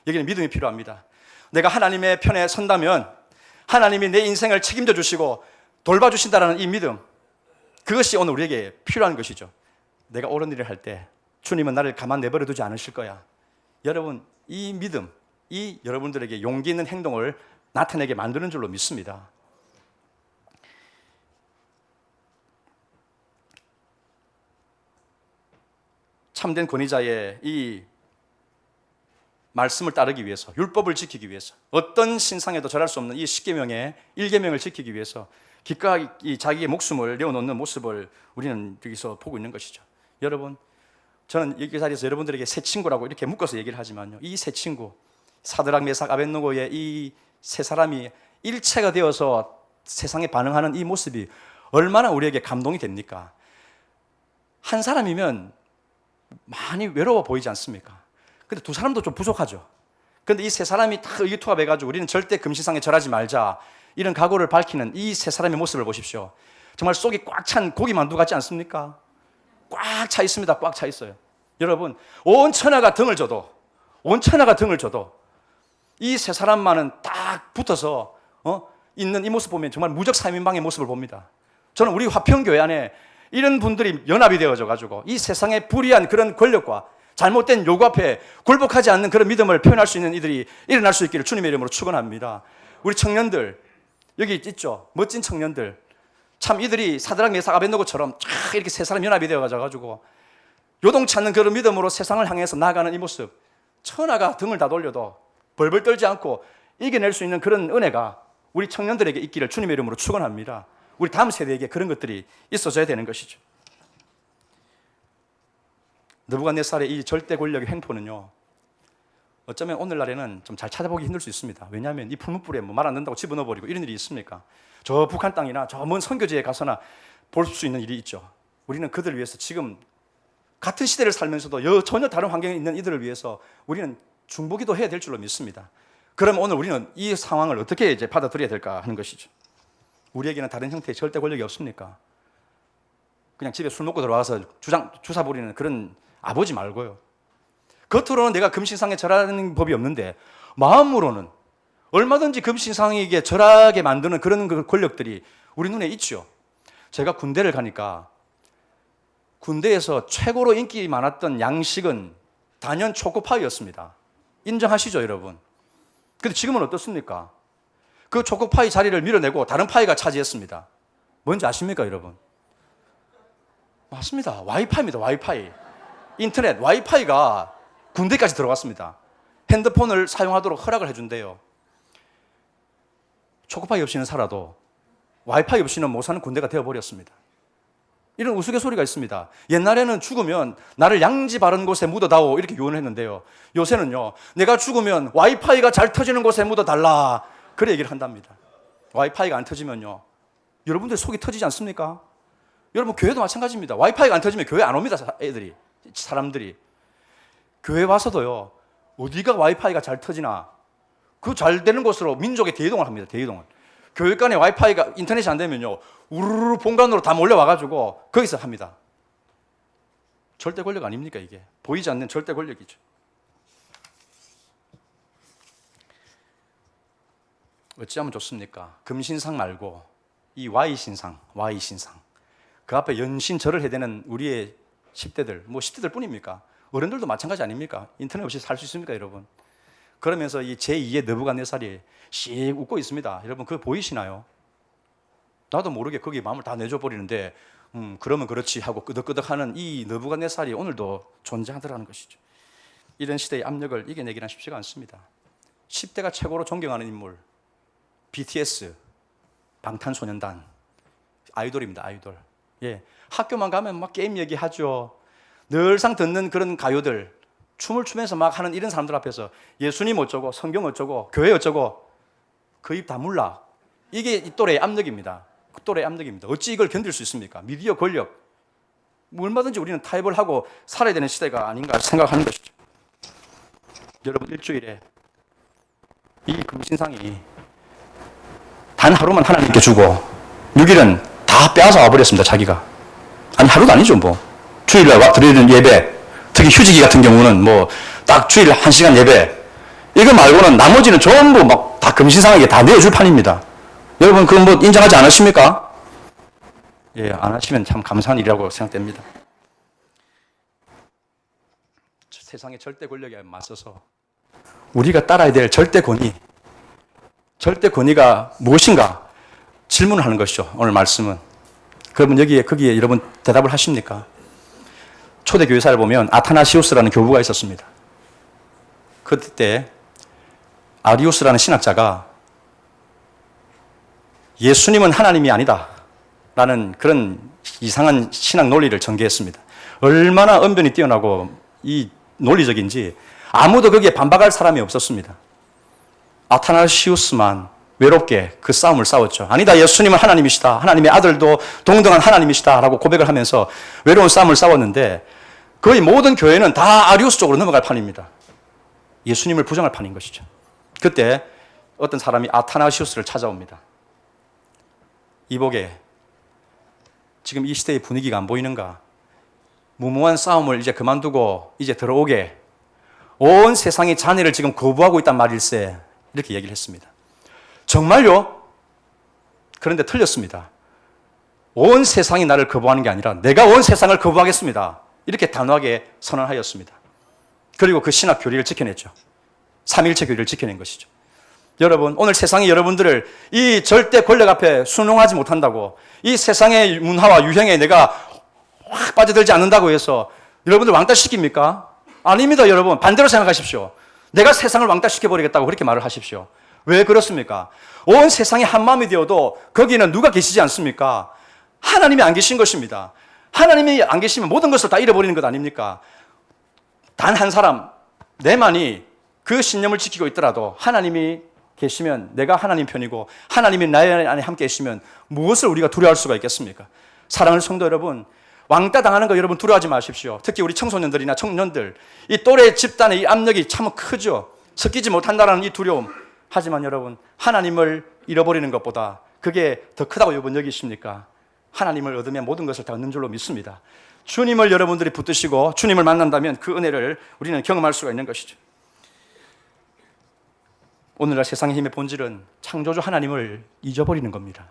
여기는 믿음이 필요합니다. 내가 하나님의 편에 선다면 하나님이 내 인생을 책임져 주시고 돌봐주신다는 이 믿음, 그것이 오늘 우리에게 필요한 것이죠. 내가 옳은 일을 할 때 주님은 나를 가만 내버려 두지 않으실 거야. 여러분, 이 믿음, 이 여러분들에게 용기 있는 행동을 나타내게 만드는 줄로 믿습니다. 참된 권위자의 이 말씀을 따르기 위해서, 율법을 지키기 위해서, 어떤 신상에도 절할 수 없는 이 십계명의 1계명을 지키기 위해서 기꺼이 자기의 목숨을 내어놓는 모습을 우리는 여기서 보고 있는 것이죠. 여러분, 저는 여기 자리에서 여러분들에게 세 친구라고 이렇게 묶어서 얘기를 하지만요, 이 세 친구, 사드락, 메삭, 아벳느고의 이 세 사람이 일체가 되어서 세상에 반응하는 이 모습이 얼마나 우리에게 감동이 됩니까? 한 사람이면 많이 외로워 보이지 않습니까? 근데 두 사람도 좀 부족하죠. 근데 이 세 사람이 다 의기투합해가지고 우리는 절대 금시상에 절하지 말자, 이런 각오를 밝히는 이 세 사람의 모습을 보십시오. 정말 속이 꽉 찬 고기만두 같지 않습니까? 꽉 차 있습니다. 꽉 차 있어요. 여러분, 온 천하가 등을 줘도 이 세 사람만은 딱 붙어서 있는 이 모습 보면 정말 무적 3인방의 모습을 봅니다. 저는 우리 화평교회 안에 이런 분들이 연합이 되어져 가지고 이 세상의 불의한 그런 권력과 잘못된 요구 앞에 굴복하지 않는 그런 믿음을 표현할 수 있는 이들이 일어날 수 있기를 주님의 이름으로 축원합니다. 우리 청년들 여기 있죠. 멋진 청년들. 참 이들이 사드락, 메삭, 아벳느고처럼 쫙 이렇게 세 사람 연합이 되어 가지고 요동치 않는 그런 믿음으로 세상을 향해서 나아가는 이 모습, 천하가 등을 다 돌려도 벌벌 떨지 않고 이겨낼 수 있는 그런 은혜가 우리 청년들에게 있기를 주님의 이름으로 축원합니다. 우리 다음 세대에게 그런 것들이 있어져야 되는 것이죠. 느부갓네살의 이 절대 권력의 횡포는요, 어쩌면 오늘날에는 좀 잘 찾아보기 힘들 수 있습니다. 왜냐하면 이 풀무불에 뭐 말 안 된다고 집어넣어버리고 이런 일이 있습니까? 저 북한 땅이나 저 먼 선교지에 가서나 볼 수 있는 일이 있죠. 우리는 그들을 위해서 지금 같은 시대를 살면서도 전혀 다른 환경에 있는 이들을 위해서 우리는 중보기도 해야 될 줄로 믿습니다. 그럼 오늘 우리는 이 상황을 어떻게 이제 받아들여야 될까 하는 것이죠. 우리에게는 다른 형태의 절대 권력이 없습니까? 그냥 집에 술 먹고 들어와서 주사 부리는 그런 아버지 말고요. 겉으로는 내가 금신상에 절하는 법이 없는데 마음으로는 얼마든지 금신상에게 절하게 만드는 그런 그 권력들이 우리 눈에 있죠. 제가 군대를 가니까 군대에서 최고로 인기 많았던 양식은 단연 초코파이였습니다. 인정하시죠, 여러분? 근데 지금은 어떻습니까? 그 초코파이 자리를 밀어내고 다른 파이가 차지했습니다. 뭔지 아십니까, 여러분? 맞습니다. 와이파이입니다, 와이파이. 인터넷, 와이파이가 군대까지 들어갔습니다. 핸드폰을 사용하도록 허락을 해준대요. 초코파이 없이는 살아도 와이파이 없이는 못 사는 군대가 되어버렸습니다. 이런 우스갯소리가 있습니다. 옛날에는 죽으면 나를 양지 바른 곳에 묻어다오 이렇게 요원을 했는데요. 요새는요, 내가 죽으면 와이파이가 잘 터지는 곳에 묻어달라 그래 얘기를 한답니다. 와이파이가 안 터지면요, 여러분들 속이 터지지 않습니까? 여러분 교회도 마찬가지입니다. 와이파이가 안 터지면 교회 안 옵니다. 애들이, 사람들이. 교회 와서도요, 어디가 와이파이가 잘 터지나 그 잘 되는 곳으로 민족의 대이동을 합니다. 대이동을. 교육관에 와이파이가 인터넷이 안 되면요, 우르르 본관으로 다 몰려와가지고 거기서 합니다. 절대 권력 아닙니까 이게? 보이지 않는 절대 권력이죠. 어찌하면 좋습니까? 금신상 말고 이 Y신상, Y신상. 그 앞에 연신절을 해야 되는 우리의 10대들, 뭐 10대들 뿐입니까? 어른들도 마찬가지 아닙니까? 인터넷 없이 살 수 있습니까, 여러분? 그러면서 이 제2의 느부갓네살이 씩 웃고 있습니다. 여러분 그거 보이시나요? 나도 모르게 거기에 마음을 다 내줘 버리는데 그러면 그렇지 하고 끄덕끄덕하는 이 느부갓네살이 오늘도 존재하더라는 것이죠. 이런 시대의 압력을 이겨내기는 쉽지가 않습니다. 10대가 최고로 존경하는 인물 BTS, 방탄소년단 아이돌입니다. 아이돌. 예, 학교만 가면 막 게임 얘기하죠. 늘상 듣는 그런 가요들, 춤을 추면서 막 하는 이런 사람들 앞에서 예수님 어쩌고 성경 어쩌고 교회 어쩌고 그 입 다물라. 이게 이 또래의 압력입니다. 그 또래의 압력입니다. 어찌 이걸 견딜 수 있습니까? 미디어 권력. 얼마든지 우리는 타협을 하고 살아야 되는 시대가 아닌가 생각하는 것이죠. 여러분 일주일에 이 금신상이 단 하루만 하나님께 주고 6일은 다 빼앗아 와버렸습니다. 자기가. 아니 하루도 아니죠 뭐. 주일날 드리는 예배, 특히 휴지기 같은 경우는 뭐 딱 주일 1시간 예배, 이거 말고는 나머지는 전부 막 다 금신상에게 다 내어줄 판입니다. 여러분 그건 뭐 인정하지 않으십니까? 예, 안 하시면 참 감사한 일이라고 생각됩니다. 세상의 절대 권력에 맞서서 우리가 따라야 될 절대 권위가 무엇인가 질문을 하는 것이죠. 오늘 말씀은. 그러면 거기에 여러분 대답을 하십니까? 초대교회사를 보면 아타나시우스라는 교부가 있었습니다. 그때 아리우스라는 신학자가 예수님은 하나님이 아니다 라는 그런 이상한 신학 논리를 전개했습니다. 얼마나 언변이 뛰어나고 이 논리적인지 아무도 거기에 반박할 사람이 없었습니다. 아타나시우스만 외롭게 그 싸움을 싸웠죠. 아니다, 예수님은 하나님이시다, 하나님의 아들도 동등한 하나님이시다 라고 고백을 하면서 외로운 싸움을 싸웠는데 거의 모든 교회는 다 아리우스 쪽으로 넘어갈 판입니다. 예수님을 부정할 판인 것이죠. 그때 어떤 사람이 아타나시우스를 찾아옵니다. 이보게, 지금 이 시대의 분위기가 안 보이는가? 무모한 싸움을 이제 그만두고 이제 들어오게. 온 세상이 자네를 지금 거부하고 있단 말일세. 이렇게 얘기를 했습니다. 정말요? 그런데 틀렸습니다. 온 세상이 나를 거부하는 게 아니라 내가 온 세상을 거부하겠습니다. 이렇게 단호하게 선언하였습니다. 그리고 그 신학 교리를 지켜냈죠. 삼위일체 교리를 지켜낸 것이죠. 여러분, 오늘 세상이 여러분들을 이 절대 권력 앞에 순응하지 못한다고, 이 세상의 문화와 유행에 내가 확 빠져들지 않는다고 해서 여러분들 왕따시킵니까? 아닙니다, 여러분. 반대로 생각하십시오. 내가 세상을 왕따시켜버리겠다고 그렇게 말을 하십시오. 왜 그렇습니까? 온 세상이 한 마음이 되어도 거기는 누가 계시지 않습니까? 하나님이 안 계신 것입니다. 하나님이 안 계시면 모든 것을 다 잃어버리는 것 아닙니까? 단 한 사람, 내만이 그 신념을 지키고 있더라도 하나님이 계시면 내가 하나님 편이고 하나님이 나의 안에 함께 계시면 무엇을 우리가 두려워할 수가 있겠습니까? 사랑하는 성도 여러분, 왕따 당하는 거 여러분 두려워하지 마십시오. 특히 우리 청소년들이나 청년들, 이 또래 집단의 이 압력이 참 크죠. 섞이지 못한다는 이 두려움. 하지만 여러분, 하나님을 잃어버리는 것보다 그게 더 크다고 여러분 여기십니까? 하나님을 얻으면 모든 것을 다 얻는 줄로 믿습니다. 주님을 여러분들이 붙드시고 주님을 만난다면 그 은혜를 우리는 경험할 수가 있는 것이죠. 오늘날 세상의 힘의 본질은 창조주 하나님을 잊어버리는 겁니다.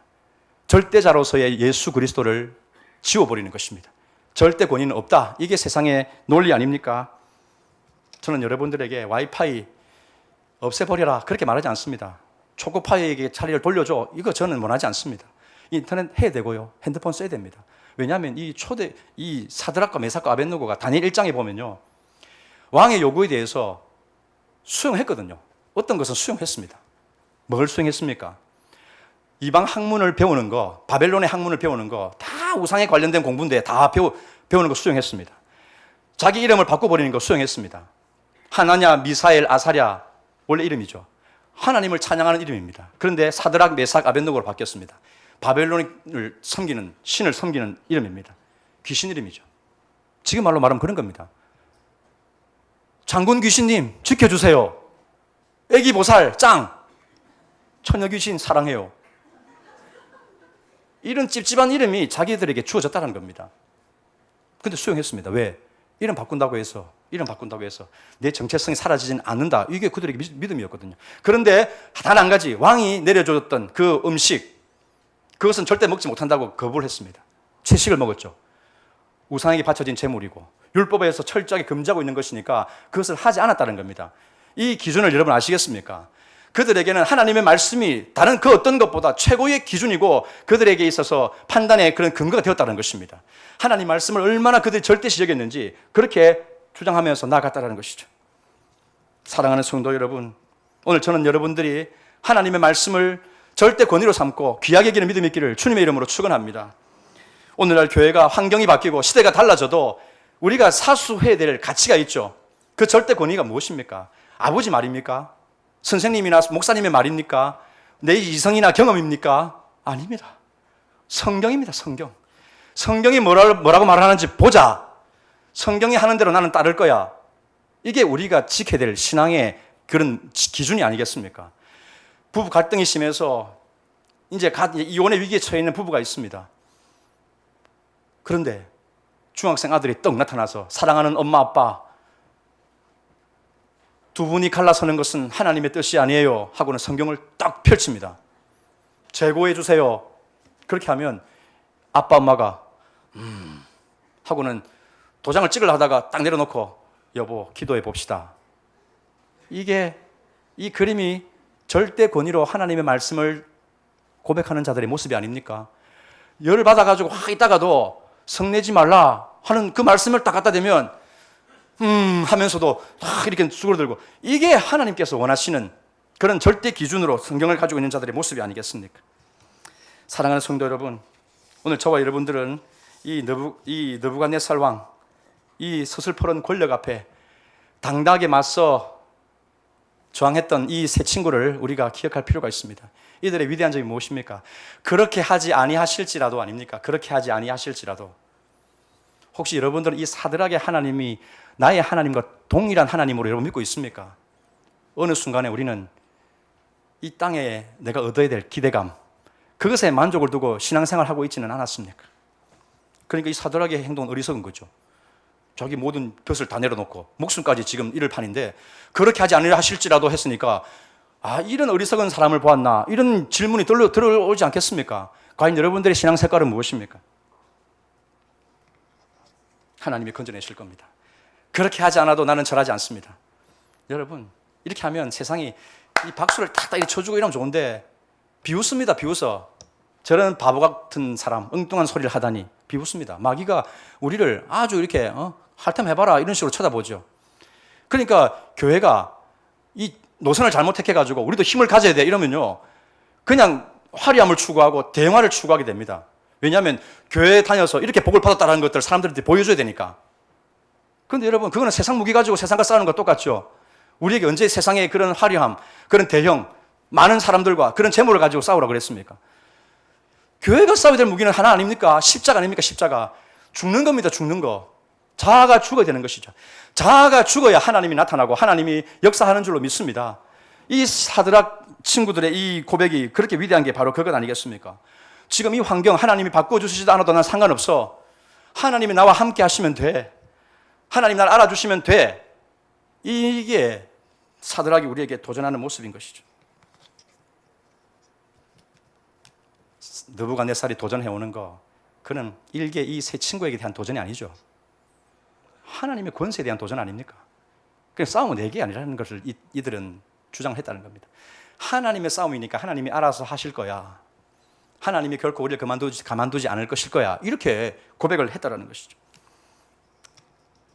절대자로서의 예수 그리스도를 지워버리는 것입니다. 절대 권위는 없다. 이게 세상의 논리 아닙니까? 저는 여러분들에게 와이파이 없애버려라 그렇게 말하지 않습니다. 초코파이에게 자리를 돌려줘 이거 저는 원하지 않습니다. 인터넷 해야 되고요. 핸드폰 써야 됩니다. 왜냐하면 이 사드락과 메삭과 아벳느고가 다니엘 1장에 보면요, 왕의 요구에 대해서 수용했거든요. 어떤 것은 수용했습니다. 뭘 수용했습니까? 이방 학문을 배우는 거, 바벨론의 학문을 배우는 거, 다 우상에 관련된 공부인데 다 배우는 거 수용했습니다. 자기 이름을 바꿔버리는 거 수용했습니다. 하나냐, 미사엘, 아사랴, 원래 이름이죠. 하나님을 찬양하는 이름입니다. 그런데 사드락, 메삭, 아벳느고로 바뀌었습니다. 바벨론을 섬기는, 신을 섬기는 이름입니다. 귀신 이름이죠. 지금 말로 말하면 그런 겁니다. 장군 귀신님, 지켜주세요. 애기 보살, 짱! 처녀 귀신, 사랑해요. 이런 찝찝한 이름이 자기들에게 주어졌다는 겁니다. 근데 수용했습니다. 왜? 이름 바꾼다고 해서 내 정체성이 사라지진 않는다. 이게 그들에게 믿음이었거든요. 그런데 단 한 가지, 왕이 내려줬던 그 음식, 그것은 절대 먹지 못한다고 거부를 했습니다. 채식을 먹었죠. 우상에게 바쳐진 제물이고 율법에서 철저하게 금지하고 있는 것이니까 그것을 하지 않았다는 겁니다. 이 기준을 여러분 아시겠습니까? 그들에게는 하나님의 말씀이 다른 그 어떤 것보다 최고의 기준이고 그들에게 있어서 판단의 그런 근거가 되었다는 것입니다. 하나님 말씀을 얼마나 그들이 절대시 여겼는지 그렇게 주장하면서 나아갔다는 것이죠. 사랑하는 성도 여러분, 오늘 저는 여러분들이 하나님의 말씀을 절대 권위로 삼고 귀하게 여기는 믿음이 있기를 주님의 이름으로 축원합니다. 오늘날 교회가 환경이 바뀌고 시대가 달라져도 우리가 사수해야 될 가치가 있죠. 그 절대 권위가 무엇입니까? 아버지 말입니까? 선생님이나 목사님의 말입니까? 내 이성이나 경험입니까? 아닙니다. 성경입니다. 성경. 성경이 뭐라고 말하는지 보자. 성경이 하는 대로 나는 따를 거야. 이게 우리가 지켜야 될 신앙의 그런 기준이 아니겠습니까? 부부 갈등이 심해서 이제 이혼의 위기에 처해 있는 부부가 있습니다. 그런데 중학생 아들이 떡 나타나서 사랑하는 엄마 아빠 두 분이 갈라서는 것은 하나님의 뜻이 아니에요 하고는 성경을 딱 펼칩니다. 재고해 주세요. 그렇게 하면 아빠 엄마가 하고는 도장을 찍으려 하다가 딱 내려놓고 여보 기도해 봅시다. 이 그림이 절대 권위로 하나님의 말씀을 고백하는 자들의 모습이 아닙니까? 열을 받아가지고 확 있다가도 성내지 말라 하는 그 말씀을 딱 갖다 대면 하면서도 이렇게 수그러들고, 이게 하나님께서 원하시는 그런 절대 기준으로 성경을 가지고 있는 자들의 모습이 아니겠습니까? 사랑하는 성도 여러분, 오늘 저와 여러분들은 이 느부갓네살 왕, 이 서슬퍼런 권력 앞에 당당하게 맞서 저항했던 이 세 친구를 우리가 기억할 필요가 있습니다. 이들의 위대한 점이 무엇입니까? 그렇게 하지 아니하실지라도 아닙니까? 그렇게 하지 아니하실지라도. 혹시 여러분들은 이 사드락의 하나님이 나의 하나님과 동일한 하나님으로 여러분 믿고 있습니까? 어느 순간에 우리는 이 땅에 내가 얻어야 될 기대감, 그것에 만족을 두고 신앙생활을 하고 있지는 않았습니까? 그러니까 이 사드락의 행동은 어리석은 거죠. 자기 모든 벼슬 다 내려놓고 목숨까지 지금 잃을 판인데 그렇게 하지 아니하실지라도 했으니까, 이런 어리석은 사람을 보았나, 이런 질문이 들어오지 않겠습니까? 과연 여러분들의 신앙 색깔은 무엇입니까? 하나님이 건져내실 겁니다. 그렇게 하지 않아도 나는 절하지 않습니다. 여러분, 이렇게 하면 세상이 이 박수를 탁탁 이렇게 쳐주고 이러면 좋은데 비웃습니다. 비웃어. 저런 바보 같은 사람, 엉뚱한 소리를 하다니 비웃습니다. 마귀가 우리를 아주 이렇게 핥음 해봐라 이런 식으로 쳐다보죠. 그러니까 교회가 이 노선을 잘못 택해가지고 우리도 힘을 가져야 돼 이러면요, 그냥 화려함을 추구하고 대형화를 추구하게 됩니다. 왜냐하면 교회에 다녀서 이렇게 복을 받았다는 것들을 사람들한테 보여줘야 되니까. 그런데 여러분, 그거는 세상 무기 가지고 세상과 싸우는 거 똑같죠. 우리에게 언제 세상의 그런 화려함, 그런 대형, 많은 사람들과 그런 재물을 가지고 싸우라고 그랬습니까? 교회가 싸워야 될 무기는 하나 아닙니까? 십자가 아닙니까? 십자가. 죽는 겁니다. 죽는 거. 자아가 죽어야 되는 것이죠. 자아가 죽어야 하나님이 나타나고 하나님이 역사하는 줄로 믿습니다. 이 사드락 친구들의 이 고백이 그렇게 위대한 게 바로 그것 아니겠습니까? 지금 이 환경 하나님이 바꿔주시지도 않아도 난 상관없어. 하나님이 나와 함께 하시면 돼. 하나님 날 알아주시면 돼. 이게 사드락이 우리에게 도전하는 모습인 것이죠. 느부갓네살이 도전해오는 거, 그는 일개 이 세 친구에게 대한 도전이 아니죠. 하나님의 권세에 대한 도전 아닙니까? 그래서 싸움은 내게 아니라는 것을 이들은 주장했다는 겁니다. 하나님의 싸움이니까 하나님이 알아서 하실 거야. 하나님이 결코 우리를 가만두지 않을 것일 거야. 이렇게 고백을 했다는 것이죠.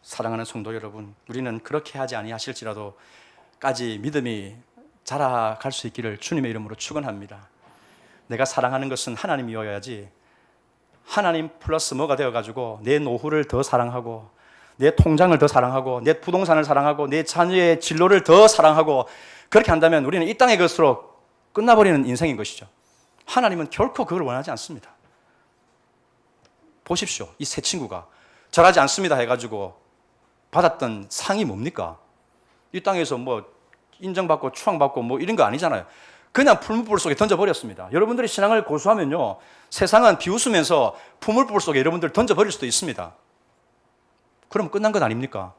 사랑하는 성도 여러분, 우리는 그렇게 하지 아니하실지라도 까지 믿음이 자라갈 수 있기를 주님의 이름으로 축원합니다. 내가 사랑하는 것은 하나님이어야지 하나님 플러스 뭐가 되어가지고 내 노후를 더 사랑하고 내 통장을 더 사랑하고 내 부동산을 사랑하고 내 자녀의 진로를 더 사랑하고 그렇게 한다면 우리는 이 땅의 것으로 끝나버리는 인생인 것이죠. 하나님은 결코 그걸 원하지 않습니다. 보십시오. 이 세 친구가 절하지 않습니다 해가지고 받았던 상이 뭡니까? 이 땅에서 뭐 인정받고 추앙받고 뭐 이런 거 아니잖아요. 그냥 풀무불 속에 던져버렸습니다. 여러분들이 신앙을 고수하면요, 세상은 비웃으면서 풀무불 속에 여러분들 던져버릴 수도 있습니다. 그럼 끝난 것 아닙니까?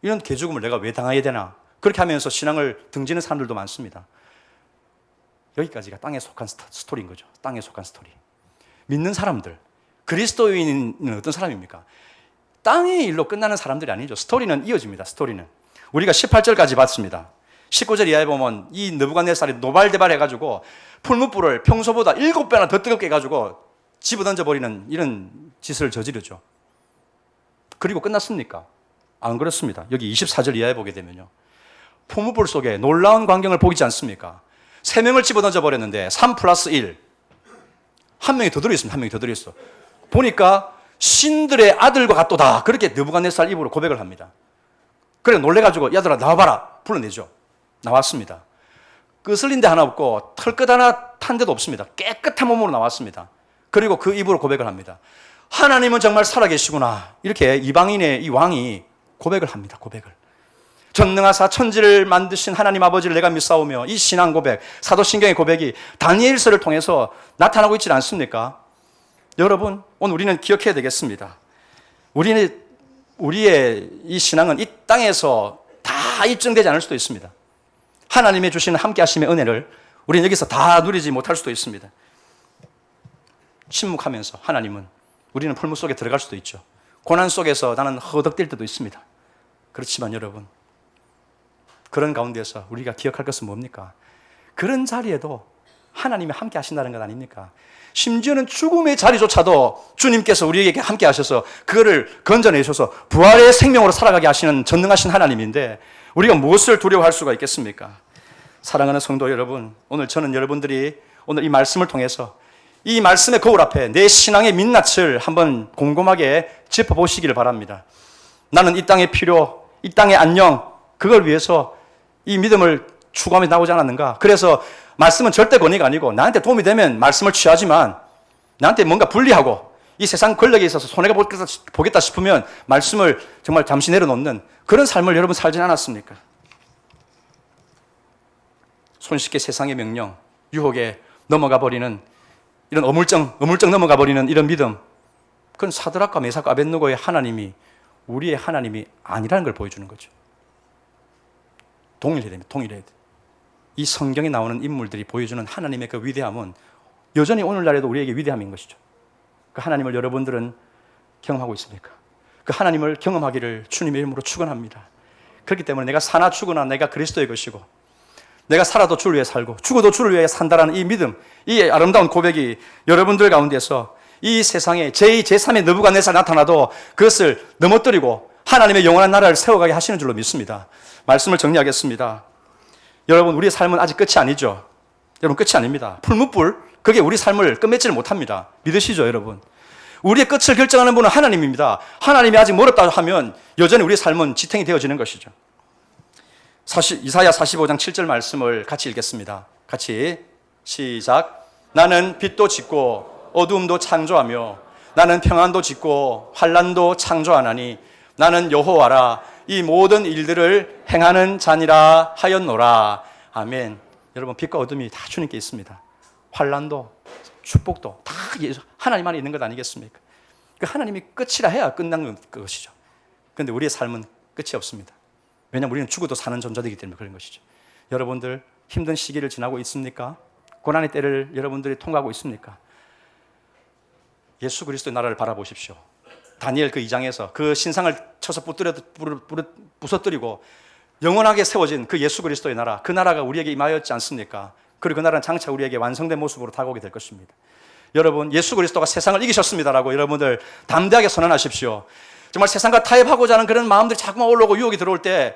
이런 개죽음을 내가 왜 당해야 되나? 그렇게 하면서 신앙을 등지는 사람들도 많습니다. 여기까지가 땅에 속한 스토리인 거죠. 땅에 속한 스토리. 믿는 사람들, 그리스도인은 어떤 사람입니까? 땅의 일로 끝나는 사람들이 아니죠. 스토리는 이어집니다. 스토리는. 우리가 18절까지 봤습니다. 19절 이하에 보면 이 느부갓네살이 노발대발 해가지고 풀무불을 평소보다 7배나 더 뜨겁게 해가지고 집어던져버리는 이런 짓을 저지르죠. 그리고 끝났습니까? 안 그렇습니다. 여기 24절 이하에 보게 되면요, 풀무불 속에 놀라운 광경을 보이지 않습니까? 3명을 집어던져버렸는데 3 플러스 1, 한 명이 더 들어있습니다. 한 명이 더 들어있어. 보니까 신들의 아들과 같도다. 그렇게 느부갓네살 입으로 고백을 합니다. 그래 놀래가지고 야들아 나와봐라 불러내죠. 나왔습니다. 끄슬린 데 하나 없고 털끝 하나 탄 데도 없습니다. 깨끗한 몸으로 나왔습니다. 그리고 그 입으로 고백을 합니다. 하나님은 정말 살아계시구나. 이렇게 이방인의 이 왕이 고백을 합니다. 고백을. 전능하사 천지를 만드신 하나님 아버지를 내가 믿사오며, 이 신앙 고백, 사도신경의 고백이 다니엘서를 통해서 나타나고 있지 않습니까? 여러분, 오늘 우리는 기억해야 되겠습니다. 우리의 이 신앙은 이 땅에서 다 입증되지 않을 수도 있습니다. 하나님의 주시는 함께 하심의 은혜를 우리는 여기서 다 누리지 못할 수도 있습니다. 침묵하면서 하나님은, 우리는 풀무 속에 들어갈 수도 있죠. 고난 속에서 나는 허덕댈 때도 있습니다. 그렇지만 여러분, 그런 가운데서 우리가 기억할 것은 뭡니까? 그런 자리에도 하나님이 함께 하신다는 것 아닙니까? 심지어는 죽음의 자리조차도 주님께서 우리에게 함께 하셔서 그거를 건져내셔서 부활의 생명으로 살아가게 하시는 전능하신 하나님인데 우리가 무엇을 두려워할 수가 있겠습니까? 사랑하는 성도 여러분, 오늘 저는 여러분들이 오늘 이 말씀을 통해서 이 말씀의 거울 앞에 내 신앙의 민낯을 한번 곰곰하게 짚어보시기를 바랍니다. 나는 이 땅의 필요, 이 땅의 안녕, 그걸 위해서 이 믿음을 추구하며 나오지 않았는가? 그래서 말씀은 절대 권위가 아니고 나한테 도움이 되면 말씀을 취하지만 나한테 뭔가 불리하고 이 세상 권력에 있어서 손해가 보겠다 싶으면 말씀을 정말 잠시 내려놓는 그런 삶을 여러분 살진 않았습니까? 손쉽게 세상의 명령, 유혹에 넘어가 버리는 이런 어물쩍 넘어가 버리는 이런 믿음, 그건 사드락과 메삭과 아벳느고의 하나님이 우리의 하나님이 아니라는 걸 보여주는 거죠. 동일해야 됩니다. 동일해야 돼요. 이 성경에 나오는 인물들이 보여주는 하나님의 그 위대함은 여전히 오늘날에도 우리에게 위대함인 것이죠. 그 하나님을 여러분들은 경험하고 있습니까? 그 하나님을 경험하기를 주님의 이름으로 축원합니다. 그렇기 때문에 내가 사나 죽으나 내가 그리스도의 것이고 내가 살아도 주를 위해 살고 죽어도 주를 위해 산다라는 이 믿음, 이 아름다운 고백이 여러분들 가운데서 이 세상에 제2, 제3의 느부갓네살 나타나도 그것을 넘어뜨리고 하나님의 영원한 나라를 세워가게 하시는 줄로 믿습니다. 말씀을 정리하겠습니다. 여러분, 우리의 삶은 아직 끝이 아니죠. 여러분, 끝이 아닙니다. 풀무불, 그게 우리 삶을 끝맺지를 못합니다. 믿으시죠, 여러분? 우리의 끝을 결정하는 분은 하나님입니다. 하나님이 아직 멀었다 하면 여전히 우리의 삶은 지탱이 되어지는 것이죠. 이사야 45장 7절 말씀을 같이 읽겠습니다. 같이 시작. 나는 빛도 짓고 어두움도 창조하며 나는 평안도 짓고 환난도 창조하나니 나는 여호와라 이 모든 일들을 행하는 자니라 하였노라. 아멘. 여러분, 빛과 어둠이 다 주님께 있습니다. 환난도 축복도 다 하나님 안에 있는 것 아니겠습니까? 그 하나님이 끝이라 해야 끝난 것이죠. 그런데 우리의 삶은 끝이 없습니다. 왜냐하면 우리는 죽어도 사는 존재이기 때문에 그런 것이죠. 여러분들 힘든 시기를 지나고 있습니까? 고난의 때를 여러분들이 통과하고 있습니까? 예수 그리스도의 나라를 바라보십시오. 다니엘 그 2장에서 그 신상을 쳐서 부서뜨리고 영원하게 세워진 그 예수 그리스도의 나라, 그 나라가 우리에게 임하였지 않습니까? 그리고 그 나라는 장차 우리에게 완성된 모습으로 다가오게 될 것입니다. 여러분, 예수 그리스도가 세상을 이기셨습니다라고 여러분들 담대하게 선언하십시오. 정말 세상과 타협하고자 하는 그런 마음들이 자꾸만 올라오고 유혹이 들어올 때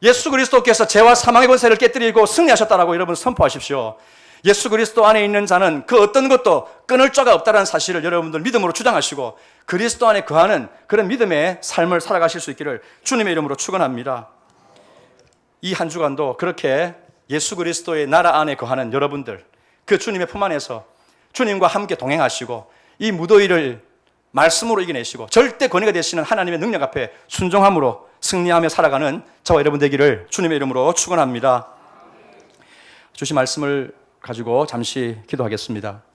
예수 그리스도께서 죄와 사망의 권세를 깨뜨리고 승리하셨다라고 여러분 선포하십시오. 예수 그리스도 안에 있는 자는 그 어떤 것도 끊을 자가 없다는 사실을 여러분들 믿음으로 주장하시고 그리스도 안에 거하는 그런 믿음의 삶을 살아가실 수 있기를 주님의 이름으로 축원합니다. 이 한 주간도 그렇게 예수 그리스도의 나라 안에 거하는 여러분들, 그 주님의 품 안에서 주님과 함께 동행하시고 이 무더위를 말씀으로 이겨내시고 절대 권위가 되시는 하나님의 능력 앞에 순종함으로 승리하며 살아가는 저와 여러분 되기를 주님의 이름으로 축원합니다. 주신 말씀을 가지고 잠시 기도하겠습니다.